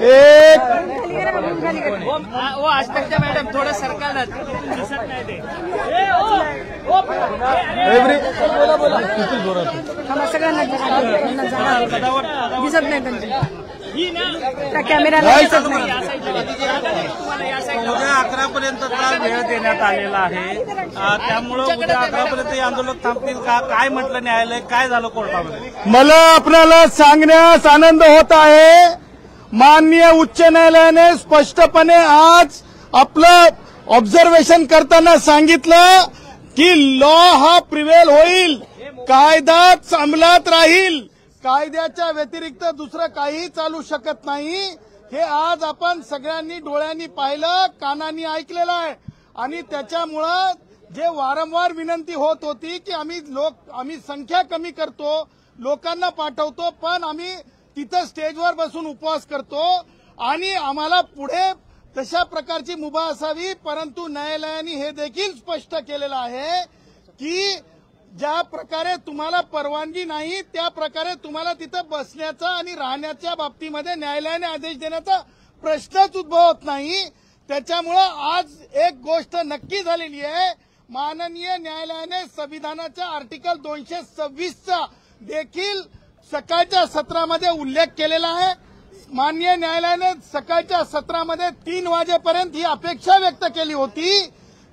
एक वो आजतकच्या मॅडम थोडं सरकारला दिसत नाही ते दिसत नाही त्यांच्या कॅमेराला दिसत नाही। उद्या 11पर्यंतचा वेळ देण्यात आलेला आहे, त्यामुळे उद्या 11पर्यंत हे आंदोलन थांबतील का, काय म्हटलं न्यायालय, काय झालं कोर्टामध्ये? मला आपल्याला सांगण्यास आनंद होत आहे, माननीय उच्च न्यायालयाने स्पष्टपणे आज आपलं ऑब्झर्वेशन करताना सांगितलं की लॉ हा प्रिव्हेल होईल, कायदा अंमलात राहील, कायद्याच्या व्यतिरिक्त दुसरं काही चालू शकत नाही। हे आज आपण सगळ्यांनी डोळ्यांनी पाहिलं, कानांनी ऐकलेलं आहे आणि त्याच्यामुळं जे वारंवार विनंती होत होती की आम्ही संख्या कमी करतो, लोकांना पाठवतो, पण आम्ही तिथं स्टेजवर बसून उपवास करतो आणि आम्हाला पुढे तशा प्रकारची मुभा असावी, परंतु न्यायालयाने हे देखील स्पष्ट केलेलं आहे की ज्या प्रकारे तुम्हाला परवानगी नाही त्या प्रकारे तुम्हाला तिथं बसण्याचा आणि राहण्याच्या बाबतीमध्ये न्यायालयाने आदेश देण्याचा प्रश्नच उद्भवत नाही। त्याच्यामुळं आज एक गोष्ट नक्की झालेली आहे, माननीय न्यायालयाने संविधानाच्या आर्टिकल 226चा देखील सकाळच्या सत्रामध्ये उल्लेख केलेला आहे। माननीय न्यायालयाने सकाळच्या सत्रामध्ये 3 वाजेपर्यंत ही अपेक्षा व्यक्त केली होती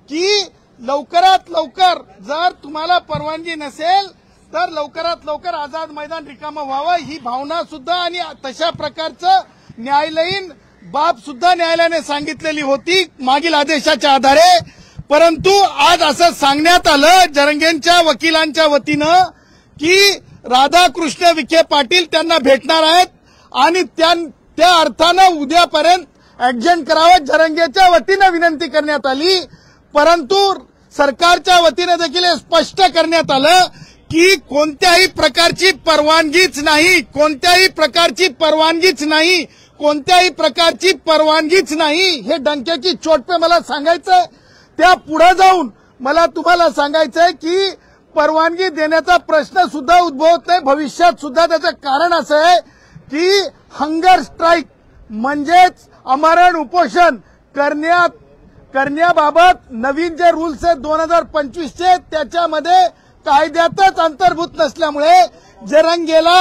की लवकरात लवकर जर तुम्हाला परवानगी नसेल तर लवकरात लवकर आझाद मैदान रिकामं व्हावं, ही भावना सुद्धा आणि तशा प्रकारचं न्यायालयीन बाब सुद्धा न्यायालयाने सांगितलेली होती मागील आदेशाच्या आधारे। परंतु आज असं सांगण्यात आलं जरंगेंच्या वकिलांच्या वतीनं की राधाकृष्ण विखे पाटील त्यांना भेटणार आहेत आणि त्या अर्थानं उद्यापर्यंत ऍडजस्ट करावं जरंगेच्या वतीनं विनंती करण्यात आली। परंतु सरकारच्या वतीने देखील स्पष्ट करण्यात आलं की कोणत्याही प्रकारची परवानगीच नाही, कोणत्याही प्रकारची परवानगीच नाही, कोणत्याही प्रकारची परवानगीच नाही। हे डंक्याची चोट पे मला सांगायचंय, त्या पुढे जाऊन मला तुम्हाला सांगायचंय की परवानगी देण्याचा प्रश्न सुद्धा उद्भवत नाही भविष्यात सुद्धा। त्याचं कारण असं आहे की हंगर स्ट्राईक म्हणजेच आमरण उपोषण करण्याबाबत नवीन जे रूल्स आहेत 2025चे त्याच्यामध्ये कायद्यातच अंतर्भूत नसल्यामुळे जरंगेला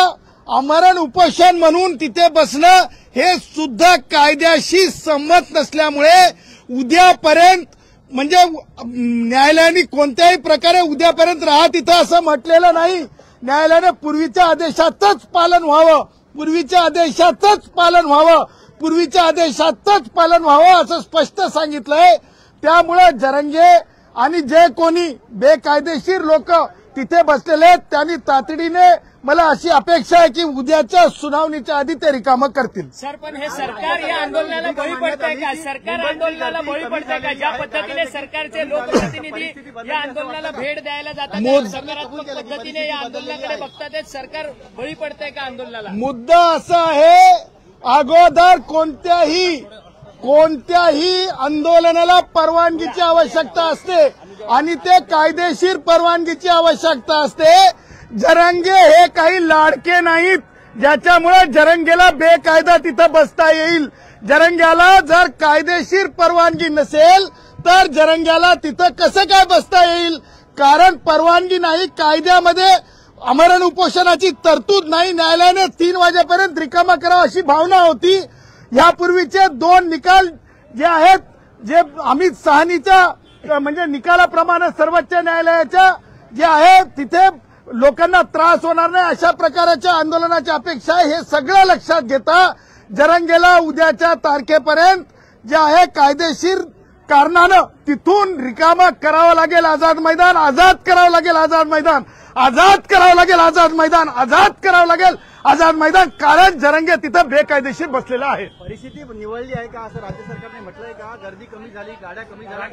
आमरण उपोषण म्हणून तिथे बसणं हे सुद्धा कायद्याशी संमत नसल्यामुळे उद्यापर्यंत म्हणजे न्यायालयाने कोणत्याही प्रकारे उद्यापर्यंत राहा तिथं असं म्हटलेलं नाही। न्यायालयाने पूर्वीच्या आदेशाचंच पालन व्हावं, पूर्वीच्या आदेशाचंच पालन व्हावं, पूर्वीच्या आदेशाचंच पालन व्हावं असं स्पष्ट सांगितलंय। त्यामुळे जरंगे आणि जे कोणी बेकायदेशीर लोक तिथे बसलेले आहेत त्यांनी तातडीने, मला अशी अपेक्षा आहे की उद्याच्या सुनावणीच्या आधी ते रिकामं करतील। सर पण हे सरकार या आंदोलनाला बळी पडतंय का, सरकार आंदोलनाला बळी पडतंय का? ज्या पद्धतीने सरकारचे लोकप्रतिनिधी या आंदोलनाला भेट द्यायला जातात, सकारात्मक पद्धतीने या आंदोलनाकडे बघतात, सरकार बळी पडतंय का आंदोलनाला? मुद्दा असा आहे, अगोदर कोणत्याही आंदोलनाला परवानगीची आवश्यकता असते आणि ते कायदेशीर परवानगीची आवश्यकता असते। जरंगे हे काही लाडके नाहीत ज्याच्यामुळे जरंगेला बेकायदा तिथं बसता येईल। जरंग्याला जर कायदेशीर परवानगी नसेल तर जरंग्याला तिथं कसं काय बसता येईल? कारण परवानगी नाही, कायद्यामध्ये आमरण उपोषणाची तरतूद नाही। न्यायालयाने 3 वाजेपर्यंत रिकामा करावा अशी भावना होती। यापूर्वीचे 2 निकाल जे आहेत, जे अमित साहनीच्या म्हणजे निकालाप्रमाणे सर्वोच्च न्यायालयाच्या जे आहे तिथे लोकांना त्रास होणार नाही अशा प्रकारच्या आंदोलनाची अपेक्षा आहे। हे सगळं लक्षात घेता जरंगेला उद्याच्या तारखेपर्यंत जे आहे कायदेशीर कारणानं तिथून रिकामा करावं लागेल आझाद मैदान, आझाद करावं लागेल आझाद मैदान, आझाद करावं लागेल आझाद मैदान, आझाद करावं लागेल आझाद मैदान, कारण जरंगे तिथं बेकायदेशीर बसलेला आहे। परिस्थिती निवडली आहे का असं राज्य सरकारने म्हटलंय का? गर्दी कमी झाली, गाड्या कमी झाल्या,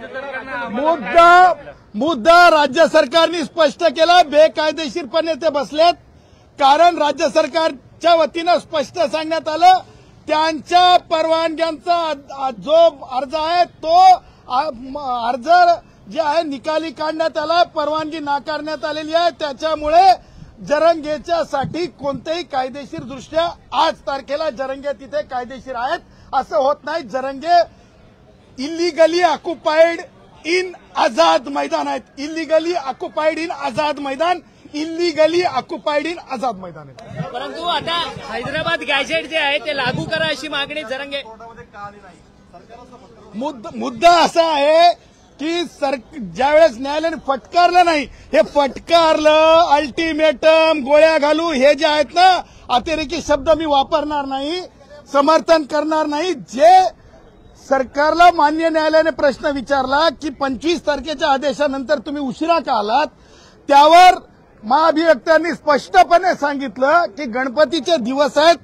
मुद्दा राज्य सरकारने स्पष्ट केला, बेकायदेशीरपणे ते बसलेत। कारण राज्य सरकारच्या वतीनं स्पष्ट सांगण्यात आलं त्यांच्या परवानग्यांचा जो अर्ज आहे तो अर्ज जे आहे निकाली काढण्यात आला, परवानगी नाकारण्यात आलेली आहे। त्याच्यामुळे जरंगेच्या साठी कोणतेही कायदेशीर दृष्ट्या आज तारखेला जरंगे तिथे कायदेशीर आहेत असं होत नाही. Jarange illegally occupied in Azad Maidan आहेत. Illegally occupied in Azad Maidan, illegally occupied in Azad Maidan आहेत. परंतु आता हैदराबाद गॅजेट जे आहे ते लागू करा अशी मागणी जरंगे. मुद्दा असा आहे की ज्यावेळेस न्यायालयाने फटकारलं नाही, हे फटकारलं अल्टिमेटम गोळ्या घालू हे जे आहेत ना अतिरेकी शब्द मी वापरणार नाही, समर्थन करणार नाही. जे सरकारला मान्य न्यायालयाने प्रश्न विचारला की 25 तारखेच्या आदेशानंतर तुम्ही उशिरा का आलात, त्यावर महाअभिवक्त्यांनी स्पष्टपणे सांगितलं की गणपतीचे दिवस आहेत,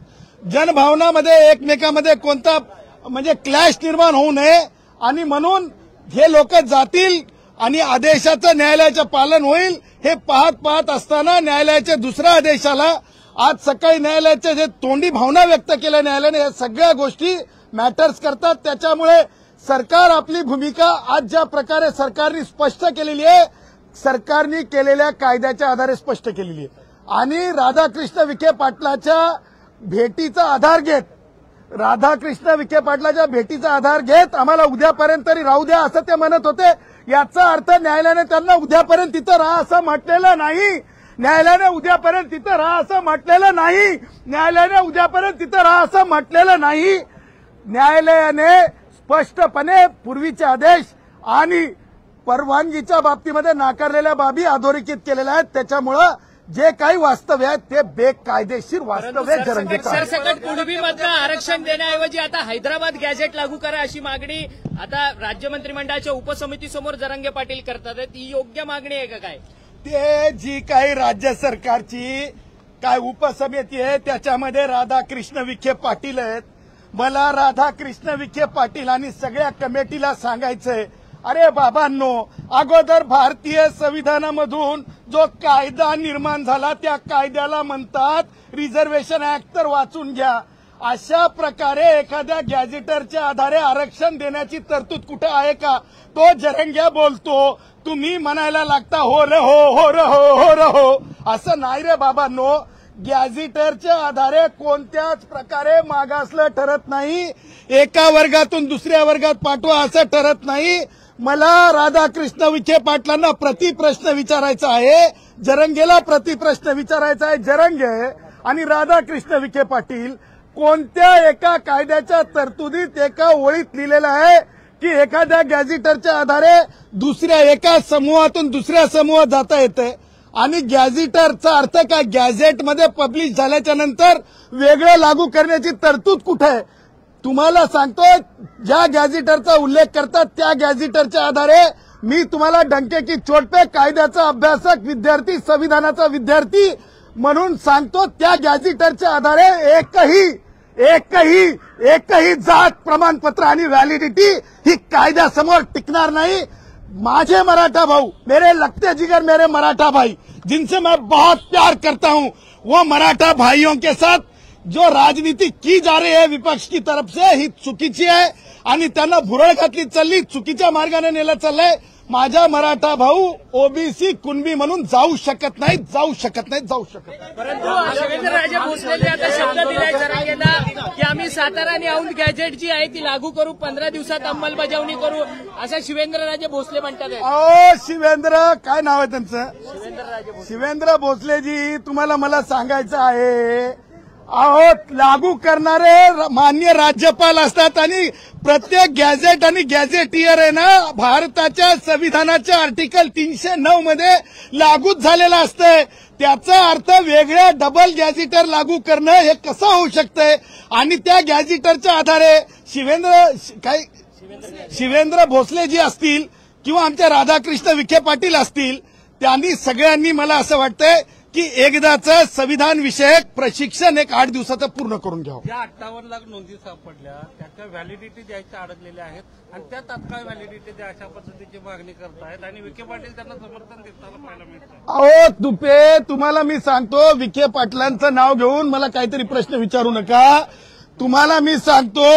जनभावनामध्ये एकमेकांमध्ये कोणता म्हणजे क्लॅश निर्माण होऊ नये आणि म्हणून हे लोक जातील आणि आदेशाचं न्यायालयाचं पालन होईल. हे पाहत असताना न्यायालयाच्या दुसऱ्या आदेशाला आज सकाळी न्यायालयाचे जे तोंडी भावना व्यक्त केल्या न्यायालयाने, या सगळ्या गोष्टी मॅटर्स करतात. त्याच्यामुळे सरकार आपली भूमिका आज ज्या प्रकारे सरकारने स्पष्ट केलेली आहे, सरकारने केलेल्या कायद्याच्या आधारे स्पष्ट केलेली आहे. आणि राधाकृष्ण विखे पाटलाच्या भेटीचा आधार घेत, राधाकृष्ण विखे पाटलाच्या भेटीचा आधार घेत आम्हाला उद्यापर्यंत तरी राहू द्या असं ते म्हणत होते. याचा अर्थ न्यायालयाने त्यांना उद्यापर्यंत तिथं राहा असं म्हटलेलं नाही. न्यायालयाने उद्यापर्यंत तिथं राहा असं म्हटलेलं नाही. न्यायालयाने उद्यापर्यंत तिथं राहा असं म्हटलेलं नाही. न्यायालयाने स्पष्टपणे पूर्वीचे आदेश आणि परवानगीच्या बाबतीमध्ये नाकारलेल्या बाबी अधोरेखित केलेल्या आहेत. त्याच्यामुळं जे काही वास्तव्य आहे ते बेकायदेशीर वास्तव्य जरंगेचं आहे. सरसकट कुणबीमधलं आरक्षण देण्याऐवजी आता हैदराबाद गॅजेट लागू करा अशी मागणी आता राज्य मंत्रिमंडळाच्या उपसमितीसमोर जरंगे पाटील करतात. ही योग्य मागणी आहे का काय? ते जी काही राज्य सरकारची काय उपसमिती आहे त्याच्यामध्ये राधाकृष्ण विखे पाटील आहेत. मला राधाकृष्ण विखे पाटील आणि सगळ्या कमिटीला सांगायचंय, अरे बाबांनो, अगोदर भारतीय संविधानामधून जो कायदा निर्माण झाला त्या कायद्याला म्हणतात रिझर्वेशन ऍक्ट, तर वाचून घ्या. अशा प्रकारे एखाद्या गॅजेटरच्या आधारे आरक्षण देण्याची तरतूद कुठे आहे का? तो जरंग्या बोलतो, तुम्ही म्हणायला लागता हो रे हो, हो रे हो, हो रे हो. असं नाही रे बाबांनो. गॅझेटरच्या आधारे कोणत्याच प्रकारे मागासलं ठरत नाही. एका वर्गातून दुसऱ्या वर्गात पाठवा असं ठरत नाही. मला राधाकृष्ण विखे पाटलांना प्रतिप्रश्न विचारायचा आहे, जरंगेला प्रतिप्रश्न विचारायचा आहे. जरंगे आणि राधाकृष्ण विखे पाटील कोणत्या एका कायद्याच्या तरतुदीत एका ओळीत लिहिलेलं आहे की एखाद्या गॅझेटरच्या आधारे दुसऱ्या एका समूहातून दुसऱ्या समूहात जाता येते? आणि गॅझेटरचा अर्थ काय? गॅझेटमध्ये पब्लिश झाल्याच्या नंतर वेगळं लागू करण्याची तरतूद कुठे आहे? तुम्हाला सांगतो, ज्या गॅझेटरचा उल्लेख करतात त्या गॅझेटरच्या आधारे मी तुम्हाला डंके की चोट पे कायद्याचा अभ्यासक विद्यार्थी, संविधानाचा विद्यार्थी म्हणून सांगतो, त्या गॅझेटरच्या आधारे एकही जात प्रमाणपत्र आणि व्हॅलिडिटी ही कायद्यासमोर टिकणार नाही. माझे मराठा भाऊ, मेरे लगते जिगर मेरे मराठा भाई, जिनसे मैं बहुत प्यार करता हूं, वो मराठा भाइयों के साथ जो राजनीति की जा रही है विपक्ष की तरफ से ही चुकीची आहे आणि त्यांना भुरळ घातली चालली, चुकीच्या मार्गाने नेलं चाललंय. माझा मराठा भाऊ ओबीसी कुणबी म्हणून जाऊ शकत नाही. परंतु शिवेंद्रराजे भोसलेंनी आता शब्द दिलाय जरंगेला की आम्ही सातारा आणि औंध गॅजेट जी आहे ती लागू करू, 15 दिवसात अंमलबजावणी करू, असं शिवेंद्रराजे भोसले म्हणतात. शिवेंद्र काय नाव आहे त्यांचं? शिवेंद्र भोसलेजी, तुम्हाला मला सांगायचं आहे, लागू करणारे मान्य राज्यपाल असतात आणि प्रत्येक गॅझेट आणि गॅझेटियर आहे ना भारताच्या संविधानाच्या आर्टिकल 309 मध्ये लागूच झालेलं असतंय. त्याचा अर्थ वेगळ्या डबल गॅझेटर लागू करणं हे कसं होऊ शकतंय? आणि त्या गॅझेटरच्या आधारे शिवेंद्र भोसलेजी असतील किंवा आमच्या राधाकृष्ण विखे पाटील असतील, त्यांनी सगळ्यांनी मला असं वाटतंय की एकदाचं संविधान विषयक प्रशिक्षण 8 दिवसाचं पूर्ण करून घ्यावं. ज्या 58 लाख नोंदी सापडल्या त्याच्या व्हॅलिडिटी द्यायच्या अडकलेल्या आहेत आणि त्या तात्काळ व्हॅलिडिटी द्या अशा पद्धतीची मागणी करतायत आणि विखे पाटील त्यांना समर्थन देताना पाहायला मिळतं. अहो तुपे, तुम्हाला मी सांगतो, विखे पाटलांचं नाव घेऊन मला काहीतरी प्रश्न विचारू नका. तुम्हाला मी सांगतो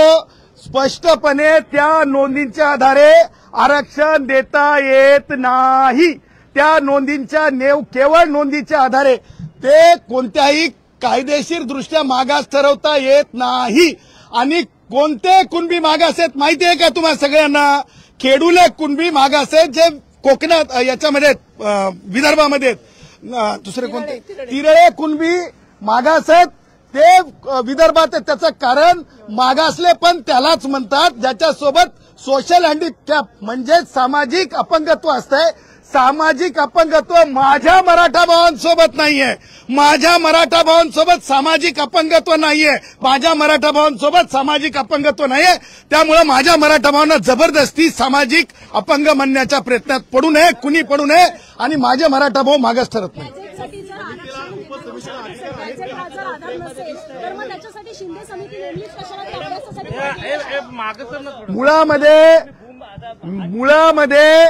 स्पष्टपणे, त्या नोंदींच्या आधारे आरक्षण देता येत नाही. त्या नोंदींच्या केवळ नोंदीच्या आधारे ते कोणत्याही कायदेशीर दृष्ट्या मागास ठरवता येत नाही. आणि कोणते कुणबी मागास आहेत माहिती आहे का तुम्हाला सगळ्यांना? खेडूले कुणबी मागास आहेत जे कोकणात याच्यामध्ये विदर्भामध्ये दुसरे कोणते तिरळे कुणबी मागास आहेत ते विदर्भात आहेत. त्याचं कारण मागासले पण त्यालाच म्हणतात ज्याच्यासोबत सोशल हँडिकॅप म्हणजे सामाजिक अपंगत्व असतंय. सामाजिक अपंगत्व माझ्या मराठा भावांसोबत नाहीये. माझ्या मराठा भावांसोबत सामाजिक अपंगत्व नाहीये. माझ्या मराठा भावांसोबत सामाजिक अपंगत्व नाहीये. त्यामुळे माझ्या मराठा भावांना जबरदस्ती सामाजिक अपंग म्हणण्याच्या प्रयत्नात पडू नये, कुणी पडू नये. आणि माझे मराठा भाऊ मागास ठरत नाही. मुळामध्ये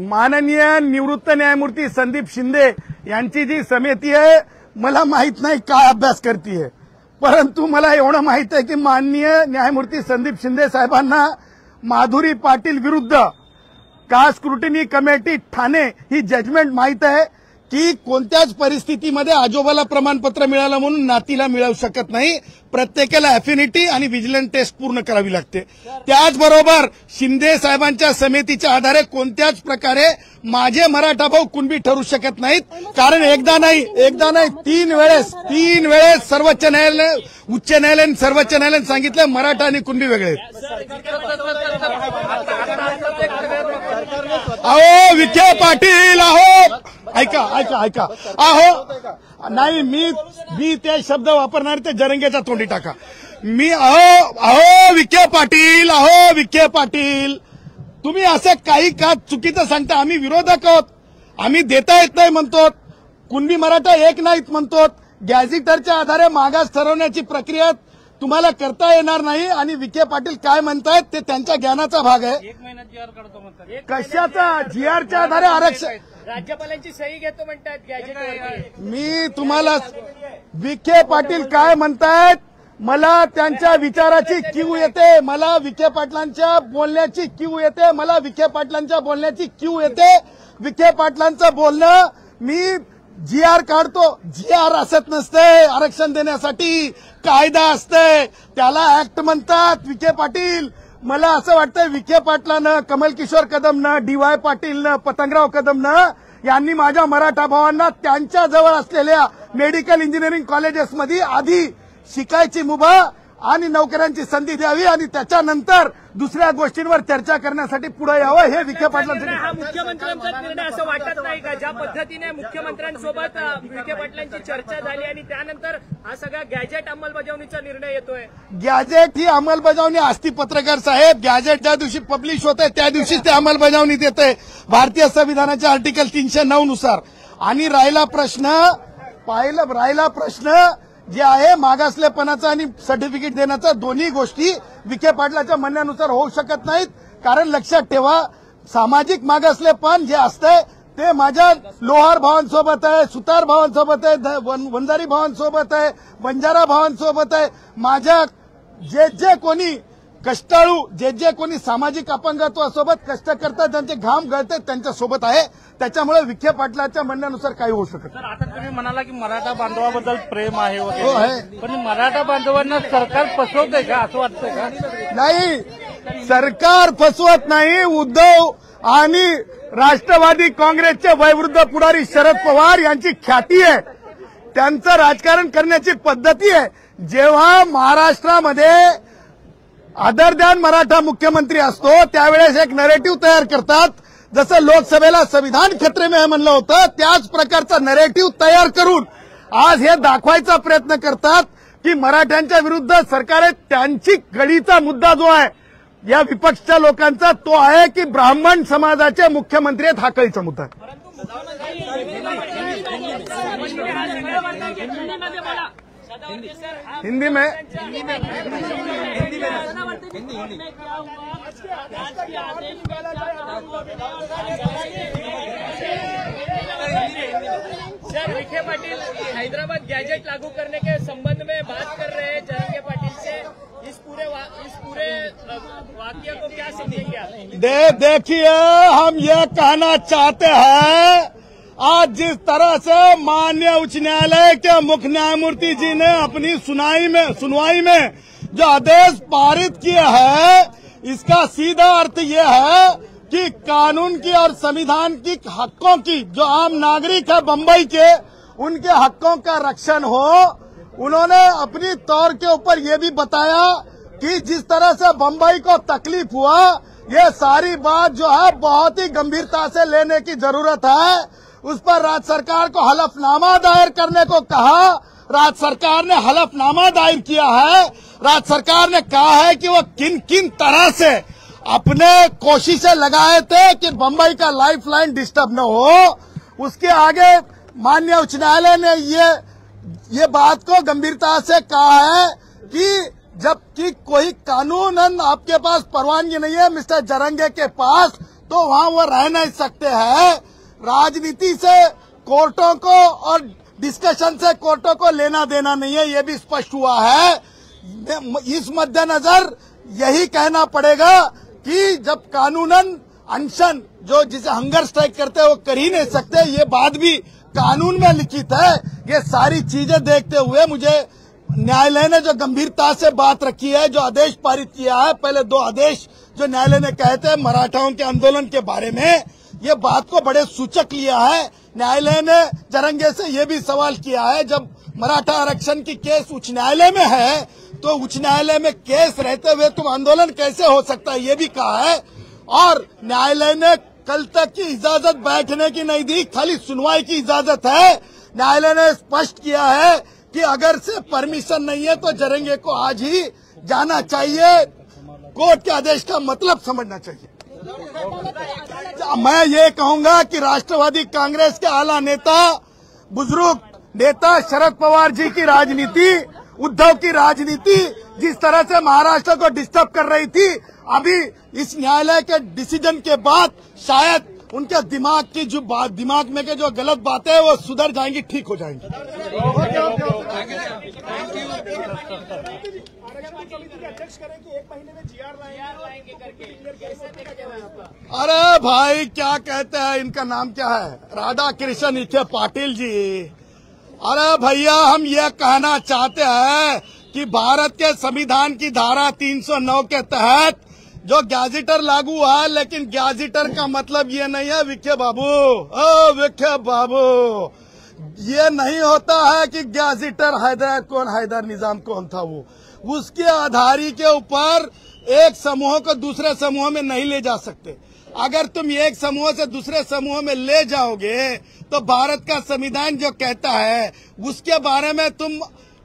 माननीय निवृत्त न्यायमूर्ती संदीप शिंदे यांची जी समिती आहे मला माहित नाही काय अभ्यास करतीये, परंतु मला एवढं माहित आहे की माननीय न्यायमूर्ती संदीप शिंदे साहेबांना माधुरी पाटील विरुद्ध कास्ट स्क्रुटिनी कमिटी ठाणे ही जजमेंट माहित आहे की कोणत्याच परिस्थितीमध्ये आजोबाला प्रमाणपत्र मिळालं म्हणून नातीला मिळू शकत नाही. प्रत्येकाला अफिनिटी आणि व्हिजिलंट टेस्ट पूर्ण करावी लागते. त्याचबरोबर शिंदे साहेबांच्या समितीच्या आधारे कोणत्याच प्रकारे माझे मराठा भाऊ कुणबी ठरू शकत नाहीत. कारण एकदा नाही तीन वेळेस सर्वोच्च न्यायालय, उच्च न्यायालय, सर्वोच्च न्यायालयाने सांगितलं मराठा आणि कुणबी वेगळे. अहो विखे पाटील, अहो ऐका अहो नाही मी ते शब्द वापरणार ते जरंगेच्या तोंडी टाका. मी अहो विखे पाटील तुम्ही असं काही का चुकीचं सांगता? आम्ही विरोधक आहोत. आम्ही देता येत नाही म्हणतो, कुणबी मराठा एक नाहीत म्हणतो. गॅझेटरच्या आधारे मागास ठरवण्याची प्रक्रिया तुम्हाला करता येणार नाही. आणि विखे पाटील काय म्हणतायत ते त्यांच्या ज्ञानाचा भाग आहे. 1 महिन्यात जीआर काढतो म्हणतात. कशाचा? जीआरच्या आधारे आरक्षण राज्यपालांची सही घेतो म्हणतात गॅजेटवर. मी तुम्हाला विखे पाटील काय म्हणतायत मला त्यांच्या विचाराची कीव येते, मला विखे पाटलांच्या बोलण्याची कीव येते, मला विखे पाटलांच्या बोलण्याची कीव येते. विखे पाटलांचं बोलणं मी जीआर काढतो. जीआर असत नसते आरक्षण देण्यासाठी, कायदा असतंय त्याला ऍक्ट म्हणतात. विखे पाटील मला असं वाटतंय विखे पाटलानं, कमल किशोर कदमनं, DY पाटीलनं, पतंगराव कदमनं यांनी माझ्या मराठा भावांना त्यांच्या जवळ असलेल्या मेडिकल इंजिनिअरिंग कॉलेजेसमध्ये आधी शिकायची मुभा आणि नोकऱ्यांची संधी द्यावी आणि त्याच्यानंतर दुसऱ्या गोष्टींवर चर्चा करण्यासाठी पुढे यावं हे विखे पाटलांसाठी. हा मुख्यमंत्र्यांचा निर्णय असं वाटत नाही का? ज्या पद्धतीने मुख्यमंत्र्यांसोबत विखे पाटलांची चर्चा झाली आणि त्यानंतर हा सगळा गॅजेट अंमलबजावणीचा निर्णय येतोय. गॅजेट ही अंमलबजावणी असती पत्रकार साहेब. गॅजेट ज्या दिवशी पब्लिश होत आहे त्या दिवशीच ते अंमलबजावणीत येते भारतीय संविधानाच्या आर्टिकल 309 नुसार. आणि राहिला प्रश्न जे आहे मागासलेपणाचा आणि सर्टिफिकेट देण्याचा, दोन्ही गोष्टी विखे पाटलाच्या म्हणण्यानुसार होऊ शकत नाहीत. कारण लक्षात ठेवा सामाजिक मागासलेपण जे असतंय ते माझ्या लोहार भावांसोबत आहे, सुतार भावांसोबत आहे, वंजारी भावांसोबत आहे, बंजारा भावांसोबत आहे. माझ्या जे कोणी कष्टाळू, जे कोणी सामाजिक अपंगत्वासोबत कष्ट करतात, ज्यांचे घाम गळतात त्यांच्यासोबत आहे. त्याच्यामुळे विखे पाटलाच्या म्हणण्यानुसार काही होऊ शकत. सर आता तुम्ही म्हणाला की मराठा बांधवाबद्दल प्रेम आहे वगैरे, पण मराठा बांधवांना सरकार फसवतंय का असं वाटतंय का? नाही, सरकार फसवत नाही. उद्धव आणि राष्ट्रवादी काँग्रेसचे वयोवृद्ध पुढारी शरद पवार यांची ख्याती आहे, त्यांचं राजकारण करण्याची पद्धती आहे. जेव्हा महाराष्ट्रामध्ये अदर दॅन मराठा मुख्यमंत्री असतो त्यावेळेस एक नरेटिव्ह तयार करतात. जसं लोकसभेला संविधान खतरे में म्हणलं होतं त्याच प्रकारचा नरेटिव्ह तयार करून आज हे दाखवायचा प्रयत्न करतात की मराठ्यांच्या विरुद्ध सरकार आहे. त्यांची गडीचा मुद्दा जो आहे या विपक्षच्या लोकांचा तो आहे की ब्राह्मण समाजाचे मुख्यमंत्री आहेत. हा कळीचा मुद्दा आहे. हिंदी में सर विखे पाटिल हैदराबाद गैजेट लागू करने के संबंध में बात कर रहे हैं जरंगे पाटिल से. इस पूरे वाकये को क्या समझेंगे आप? देखिए हम ये कहना चाहते हैं आज जिस तरह से माननीय उच्च न्यायालय के मुख्य न्यायमूर्ति जी ने अपनी सुनवाई में जो आदेश पारित किया है, इसका सीधा अर्थ यह है कि कानून की और संविधान की हकों की, जो आम नागरिक है बम्बई के, उनके हकों का रक्षण हो। उन्होंने अपनी तौर के ऊपर ये भी बताया कि जिस तरह से बम्बई को तकलीफ हुआ, ये सारी बात जो है बहुत ही गंभीरता से लेने की जरूरत है। उस पर राज्य सरकार को हलफनामा दायर करने को कहा। राज्य सरकार ने हलफनामा दायर किया है। राज्य सरकार ने कहा है कि वो किन किन तरह से अपने कोशिशें लगाए थे कि बम्बई का लाइफलाइन डिस्टर्ब न हो। उसके आगे माननीय उच्च न्यायालय ने ये बात को गंभीरता से कहा है कि जबकि कोई कानूनन आपके पास परवानगी नहीं है मिस्टर जरंगे के पास, तो वहां वो रह नहीं सकते हैं। राजनीति से कोर्टों को और डिस्कशन से कोर्टों को लेना देना नहीं है, ये भी स्पष्ट हुआ है। इस मद्देनजर यही कहना पड़ेगा कि जब कानूनन अनशन जो जिसे हंगर स्ट्राइक करते हैं वो कर ही नहीं सकते, ये बात भी कानून में लिखित है। ये सारी चीजें देखते हुए मुझे न्यायालय ने जो गंभीरता से बात रखी है, जो आदेश पारित किया है, पहले 2 आदेश जो न्यायालय ने कहे थे मराठाओं के आंदोलन के बारे में, ये बात को बड़े सूचक लिया है। न्यायालय ने जरंगे से ये भी सवाल किया है, जब मराठा आरक्षण की केस उच्च न्यायालय में है तो उच्च न्यायालय में केस रहते हुए तुम आंदोलन कैसे हो सकता है, ये भी कहा है। और न्यायालय ने कल तक की इजाजत बैठने की नहीं दी, खाली सुनवाई की इजाजत है। न्यायालय ने स्पष्ट किया है कि अगर से परमिशन नहीं है तो जरंगे को आज ही जाना चाहिए। कोर्ट के आदेश का मतलब समझना चाहिए। मैं ये कहूंगा कि राष्ट्रवादी कांग्रेस के आला नेता, बुजुर्ग नेता शरद पवार जी की राजनीति, उद्धव की राजनीति जिस तरह से महाराष्ट्र को डिस्टर्ब कर रही थी, अभी इस न्यायालय के डिसीजन के बाद शायद उनके दिमाग में के जो गलत बातें हैं वो सुधर जाएंगी, ठीक हो जाएंगी। अरे भाई क्या कहते हैं, इनका नाम क्या है, राधा कृष्ण विखे पाटिल जी। अरे भैया हम ये कहना चाहते हैं कि भारत के संविधान की धारा 309 के तहत जो गैजेटर लागू हुआ है, लेकिन गैजेटर का मतलब ये नहीं है विखे बाबू, ये नहीं होता है कि गैजेटर हैदर निजाम कौन था वो, उसके आधारी के ऊपर एक समूह को दूसरे समूह में नहीं ले जा सकते। अगर तुम एक समूह से दूसरे समूह में ले जाओगे तो भारत का संविधान जो कहता है उसके बारे में तुम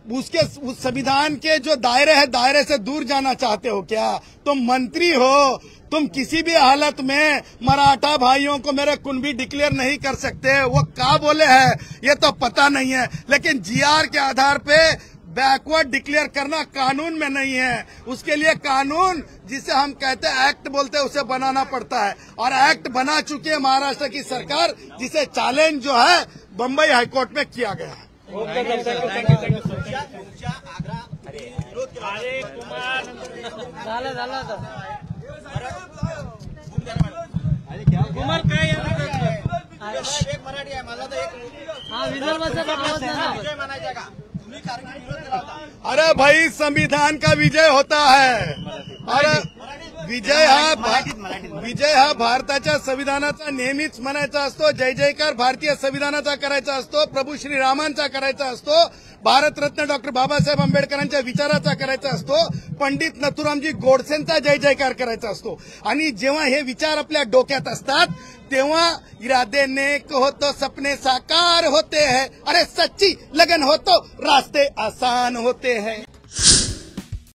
उस संविधान के जो दायरे है, दायरे से दूर जाना चाहते हो क्या? तुम मंत्री हो, तुम किसी भी हालत में मराठा भाइयों को मेरे कुनबी डिक्लेयर नहीं कर सकते। वो क्या बोले हैं ये तो पता नहीं है, लेकिन जीआर के आधार पे बैकवर्ड डिक्लेयर करना कानून में नहीं है। उसके लिए कानून जिसे हम कहते हैं एक्ट बोलते हैं, उसे बनाना पड़ता है, और एक्ट बना चुकी है महाराष्ट्र की सरकार, जिसे चैलेंज जो है बम्बई हाईकोर्ट में किया गया है। अरे भाई संविधान का विजय होता है, अरे विजय हा भारताच्या संविधानाचा नेहमीच म्हणायचा असतो, जय जयकार भारतीय संविधानाचा करायचा असतो, प्रभू श्रीरामांचा करायचा असतो, भारतरत्न डॉक्टर बाबासाहेब आंबेडकरांच्या विचाराचा करायचा असतो, पंडित नथुरामजी गोडसेंचा जय जयकार करायचा असतो। आणि जेव्हा हे विचार आपल्या डोक्यात असतात तेव्हा इरादे नेक हो तो सपने साकार होते हैं, अरे सच्ची लगन हो तो रास्ते आसान होते हैं।